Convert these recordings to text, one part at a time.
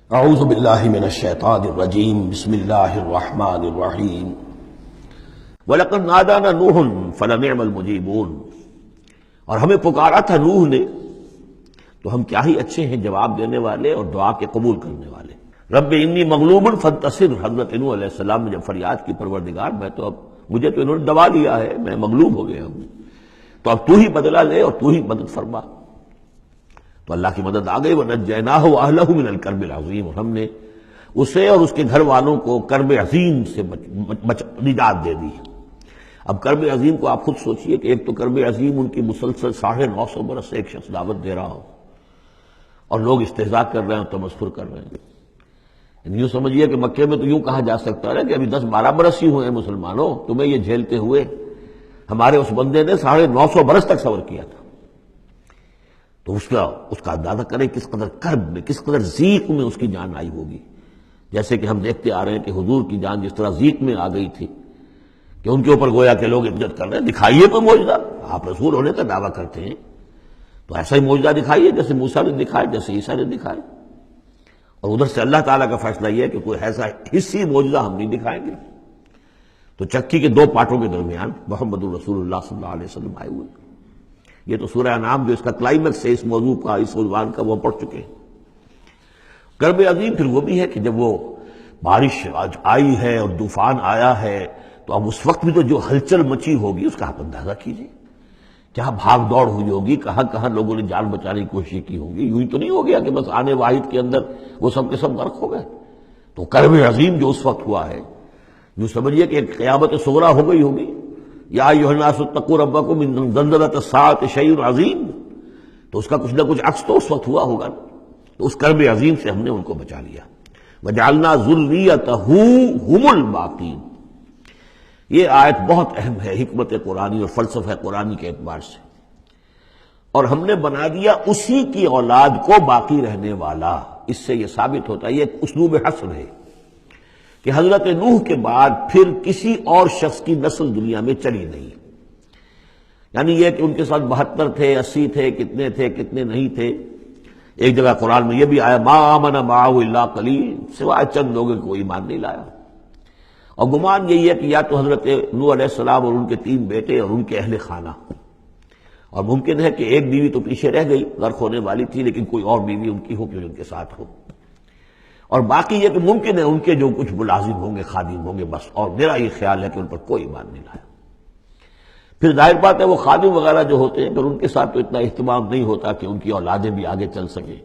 اعوذ باللہ من الشیطان الرجیم بسم اللہ الرحمن الرحیم وَلَقَدْ نَادَانَا نُوحٌ فَلَنِعْمَ الْمُجِيبُونَ، اور ہمیں پکارا تھا نوح نے تو ہم کیا ہی اچھے ہیں جواب دینے والے اور دعا کے قبول کرنے والے۔ رب انی مغلوب فانتصر، حضرت نوح علیہ السلام نے جب فریاد کی پروردگار میں تو اب مجھے تو انہوں نے دبا دیا ہے، میں مغلوب ہو گیا ہوں، تو اب تو ہی بدلہ لے اور تو ہی مدد فرما۔ تو اللہ کی مدد آ گئی، وَنَجَّيْنَاهُ وَأَهْلَهُ مِنَ الْكَرْبِ الْعَظِيمِ، اور ہم نے اسے اور اس کے گھر والوں کو کرب عظیم سے نجات دے دی۔ اب کرب عظیم کو آپ خود سوچئے کہ ایک تو کرب عظیم ان کی مسلسل 950 برس سے ایک شخص دعوت دے رہا ہو اور لوگ استہزاء کر رہے ہیں اور تمسخر کر رہے ہیں۔ یوں سمجھیے کہ مکے میں تو یوں کہا جا سکتا ہے کہ ابھی 10-12 برس ہی ہوئے ہیں مسلمانوں تمہیں یہ جھیلتے ہوئے، ہمارے اس بندے نے 950 برس تک صبر کیا تھا۔ تو اس کا اندازہ کریں کس قدر کرب میں، کس قدر ضیق میں اس کی جان آئی ہوگی، جیسے کہ ہم دیکھتے آ رہے ہیں کہ حضور کی جان جس طرح ضیق میں آ گئی تھی کہ ان کے اوپر گویا کہ لوگ عزت کر رہے ہیں، دکھائیے کوئی معجزہ، آپ رسول ہونے کا دعویٰ کرتے ہیں تو ایسا ہی معجزہ دکھائیے جیسے موسیٰ نے دکھائے، جیسے عیسیٰ نے دکھائے۔ اور ادھر سے اللہ تعالیٰ کا فیصلہ یہ ہے کہ کوئی ایسا حصی معجزہ ہم نہیں دکھائیں گے۔ تو چکی کے دو پارٹوں کے درمیان محمد الرسول اللہ صلی اللہ علیہ وسلم آئے ہوئے۔ یہ تو سورہ انعام جو اس کا کلائمیکس ہے اس موضوع کا، اس عنوان کا، وہ پڑھ چکے ہیں۔ کرب عظیم پھر وہ بھی ہے کہ جب وہ بارش آئی ہے اور طوفان آیا ہے تو اب اس وقت بھی تو جو ہلچل مچی ہوگی اس کا آپ اندازہ کیجیے، کیا بھاگ دوڑ ہوئی ہوگی، کہاں کہاں لوگوں نے جان بچانے کی کوشش کی ہوگی۔ یوں ہی تو نہیں ہو گیا کہ بس آنے واحد کے اندر وہ سب کے سب غرق ہو گئے۔ تو کرب عظیم جو اس وقت ہوا ہے، یوں سمجھیے کہ ایک قیامت صغریٰ ہو گئی ہوگی۔ یا ایھا الناس اتقوا ربکم ان زلزلۃ الساعۃ شیء عظیم، تو اس کا کچھ نہ کچھ عکس تو اس وقت ہوا ہوگا۔ تو اس کرب عظیم سے ہم نے ان کو بچا لیا۔ وجعلنا ذریتہ هم الباقین، یہ آیت بہت اہم ہے حکمت قرآنی اور فلسفہ قرآنی کے اعتبار سے۔ اور ہم نے بنا دیا اسی کی اولاد کو باقی رہنے والا۔ اس سے یہ ثابت ہوتا ہے، یہ ایک اسلوب حصر ہے کہ حضرت نوح کے بعد پھر کسی اور شخص کی نسل دنیا میں چلی نہیں۔ یعنی یہ کہ ان کے ساتھ 72 تھے، 80 تھے، کتنے نہیں تھے۔ ایک جگہ قرآن میں یہ بھی آیا ما آمن معہ الا قلیل، سوائے چند لوگوں کو ایمان نہیں لایا۔ اور گمان یہی ہے کہ یا تو حضرت نوح علیہ السلام اور ان کے 3 بیٹے اور ان کے اہل خانہ، اور ممکن ہے کہ ایک بیوی تو پیچھے رہ گئی، غرق ہونے والی تھی، لیکن کوئی اور بیوی ان کی ہو کہ ان کے ساتھ ہو، اور باقی یہ کہ ممکن ہے ان کے جو کچھ ملازم ہوں گے، خادم ہوں گے، بس۔ اور میرا یہ خیال ہے کہ ان پر کوئی ایمان نہیں لایا۔ پھر ظاہر بات ہے وہ خادم وغیرہ جو ہوتے ہیں پھر ان کے ساتھ تو اتنا اہتمام نہیں ہوتا کہ ان کی اولادیں بھی آگے چل سکیں،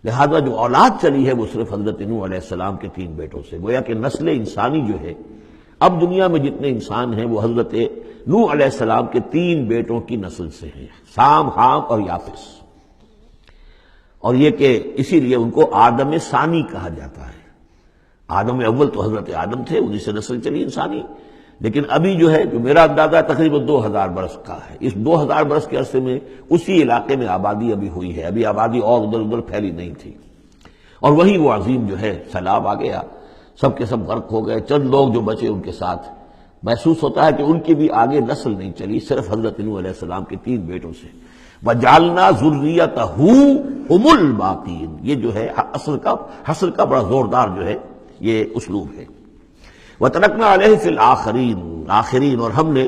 لہذا جو اولاد چلی ہے وہ صرف حضرت نوح علیہ السلام کے 3 بیٹوں سے۔ گویا کہ نسل انسانی جو ہے اب دنیا میں جتنے انسان ہیں وہ حضرت نوح علیہ السلام کے 3 بیٹوں کی نسل سے ہیں، سام، حام اور یافس۔ اور یہ کہ اسی لیے ان کو آدم ثانی کہا جاتا ہے۔ آدم اول تو حضرت آدم تھے، انہی سے نسل چلی انسانی، لیکن ابھی جو ہے جو میرا اندازہ تقریباً 2000 برس کا ہے، اس 2000 برس کے عرصے میں اسی علاقے میں آبادی ابھی ہوئی ہے، ابھی آبادی اور ادھر ادھر پھیلی نہیں تھی۔ اور وہی وہ عظیم جو ہے سیلاب آ گیا، سب کے سب غرق ہو گئے، چند لوگ جو بچے ان کے ساتھ۔ محسوس ہوتا ہے کہ ان کی بھی آگے نسل نہیں چلی، صرف حضرت نوح علیہ السلام کے 3 بیٹوں سے۔ وَجَعَلْنَا ذُرِّيَّتَهُ هُمُ الْبَاقِينَ، یہ جو ہے حصر کا بڑا زوردار جو ہے یہ اسلوب ہے۔ وَتَرَكْنَا عَلَيْهِ فِي الْآخِرِينَ، آخرین، اور ہم نے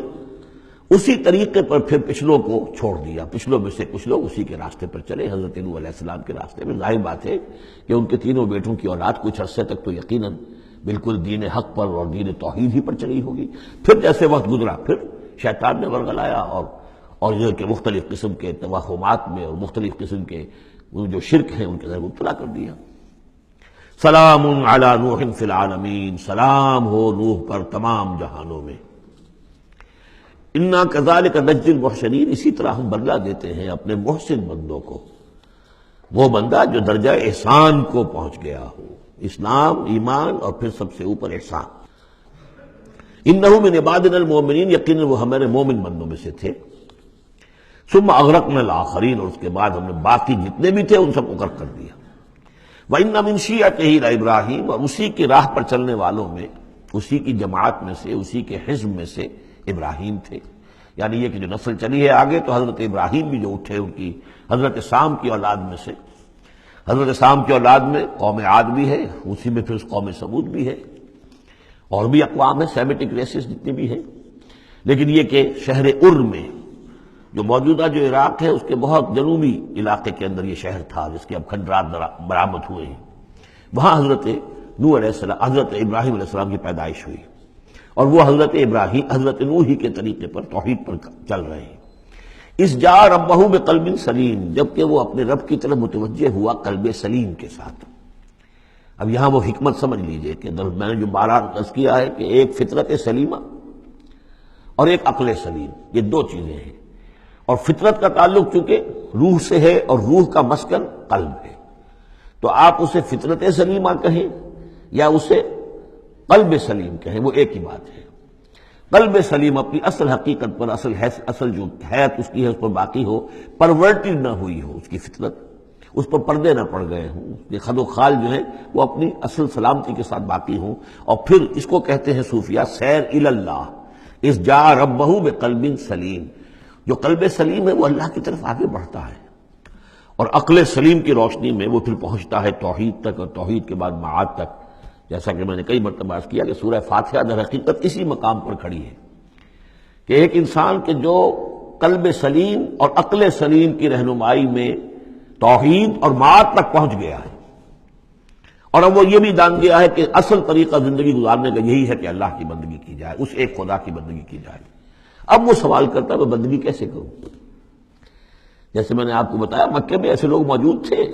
اسی طریقے پر پھر پچھلوں کو چھوڑ دیا، پچھلوں میں سے کچھ لوگ اسی کے راستے پر چلے، حضرت نوح علیہ السلام کے راستے میں۔ ظاہر بات ہے کہ ان کے 3 بیٹوں کی اولاد کچھ عرصے تک تو یقیناً بالکل دین حق پر اور دین توحید ہی پر چلی ہوگی۔ پھر جیسے وقت گزرا پھر شیطان نے ورغلایا اور یہ کہ مختلف قسم کے توہمات میں اور مختلف قسم کے جو شرک ہیں ان کے اندر مبتلا کر دیا۔ سلام علی نوح فی العالمین، سلام ہو نوح پر تمام جہانوں میں۔ انا کذالک نجزی المحسنین، اسی طرح ہم بدلہ دیتے ہیں اپنے محسن بندوں کو، وہ بندہ جو درجہ احسان کو پہنچ گیا ہو، اسلام، ایمان اور پھر سب سے اوپر احسان۔ انہ من عبادنا المؤمنین، یقیناً وہ ہمارے مومن بندوں میں سے تھے۔ ثم اغرقنا الآخرین، اور اس کے بعد ہم نے باقی جتنے بھی تھے ان سب کو غرق کر دیا۔ وَإِنَّ مِن شِيعَتِهِ لَإِبْرَاهِيمَ، اور اسی کی راہ پر چلنے والوں میں، اسی کی جماعت میں سے، اسی کے حزب میں سے ابراہیم تھے۔ یعنی یہ کہ جو نسل چلی ہے آگے تو حضرت ابراہیم بھی جو اٹھے ان کی حضرت سام کی اولاد میں سے۔ حضرت سام کی اولاد میں قوم عاد بھی ہے، اسی میں پھر قوم سمود بھی ہے، اور بھی اقوام ہیں سیمیٹک ریسز جتنے بھی ہیں، لیکن یہ کہ شہر ار میں جو موجودہ جو عراق ہے اس کے بہت جنوبی علاقے کے اندر یہ شہر تھا جس کے اب کھنڈرات برآمد ہوئے ہیں، وہاں حضرت نوح علیہ السلام، حضرت ابراہیم علیہ السلام کی پیدائش ہوئی، اور وہ حضرت نوح ہی کے طریقے پر توحید پر چل رہے ہیں۔ اس جا ربہ بقلب سلیم، جبکہ وہ اپنے رب کی طرف متوجہ ہوا قلب سلیم کے ساتھ۔ اب یہاں وہ حکمت سمجھ لیجئے کہ میں نے جو بارہ عرض کیا ہے کہ ایک فطرت سلیمہ اور ایک عقل سلیم، یہ دو چیزیں ہیں، اور فطرت کا تعلق چونکہ روح سے ہے اور روح کا مسکن قلب ہے، تو آپ اسے فطرت سلیمہ کہیں یا اسے قلب سلیم کہیں، وہ ایک ہی بات ہے۔ قلب سلیم اپنی اصل حقیقت پر، اصل جو حیات اس کی ہے اس پر باقی ہو، پرورٹڈ نہ ہوئی ہو اس کی فطرت، اس پر پردے نہ پڑ گئے ہوں، یہ خد و خال جو ہے وہ اپنی اصل سلامتی کے ساتھ باقی ہوں، اور پھر اس کو کہتے ہیں صوفیہ سیر الی اللہ، اس جا ربہ بقلب سلیم، جو قلب سلیم ہے وہ اللہ کی طرف آگے بڑھتا ہے، اور عقل سلیم کی روشنی میں وہ پھر پہنچتا ہے توحید تک، اور توحید کے بعد معاد تک، جیسا کہ میں نے کئی مرتبہ عرض کیا کہ سورہ فاتحہ در حقیقت اسی مقام پر کھڑی ہے کہ ایک انسان کے جو قلب سلیم اور عقل سلیم کی رہنمائی میں توحید اور معاد تک پہنچ گیا ہے، اور اب وہ یہ بھی جان گیا ہے کہ اصل طریقہ زندگی گزارنے کا یہی ہے کہ اللہ کی بندگی کی جائے، اس ایک خدا کی بندگی کی جائے۔ اب وہ سوال کرتا ہے میں بندگی کیسے کروں؟ جیسے میں نے آپ کو بتایا مکے میں ایسے لوگ موجود تھے،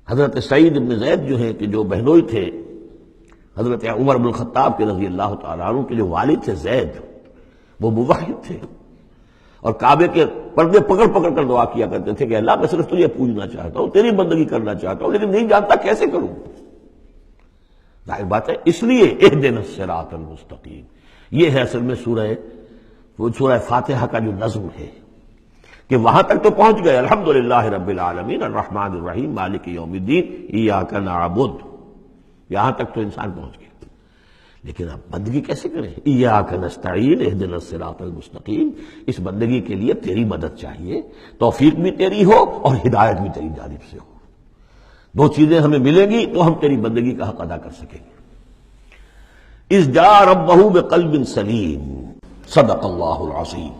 حضرت سعید بن زید جو ہیں کہ جو بہنوئی تھے حضرت عمر بن الخطاب کے رضی اللہ تعالیٰ عنہ کے جو والد تھے زید، وہ موحد تھے، اور کعبے کے پردے پکڑ پکڑ کر دعا کیا کرتے تھے کہ اللہ میں صرف تجھے پوجنا چاہتا ہوں، تیری بندگی کرنا چاہتا ہوں، لیکن نہیں جانتا کیسے کروں۔ ظاہر بات ہے، اس لیے اہدنا الصراط المستقیم، یہ ہے اصل میں سورہ فاتحہ کا جو نظم ہے کہ وہاں تک تو پہنچ گئے، الحمدللہ رب العالمین الرحمن الرحیم مالک یوم الدین ایاک نعبد، یہاں تک تو انسان پہنچ گیا، لیکن اب بندگی کیسے کریں؟ ایاک نستعین اہدنا الصراط المستقیم، اس بندگی کے لیے تیری مدد چاہیے، توفیق بھی تیری ہو اور ہدایت بھی تیری جانب سے ہو، دو چیزیں ہمیں ملیں گی تو ہم تیری بندگی کا حق ادا کر سکیں گے۔ اذ جاء ربہ بقلب سلیم، صدق اللہ العظیم۔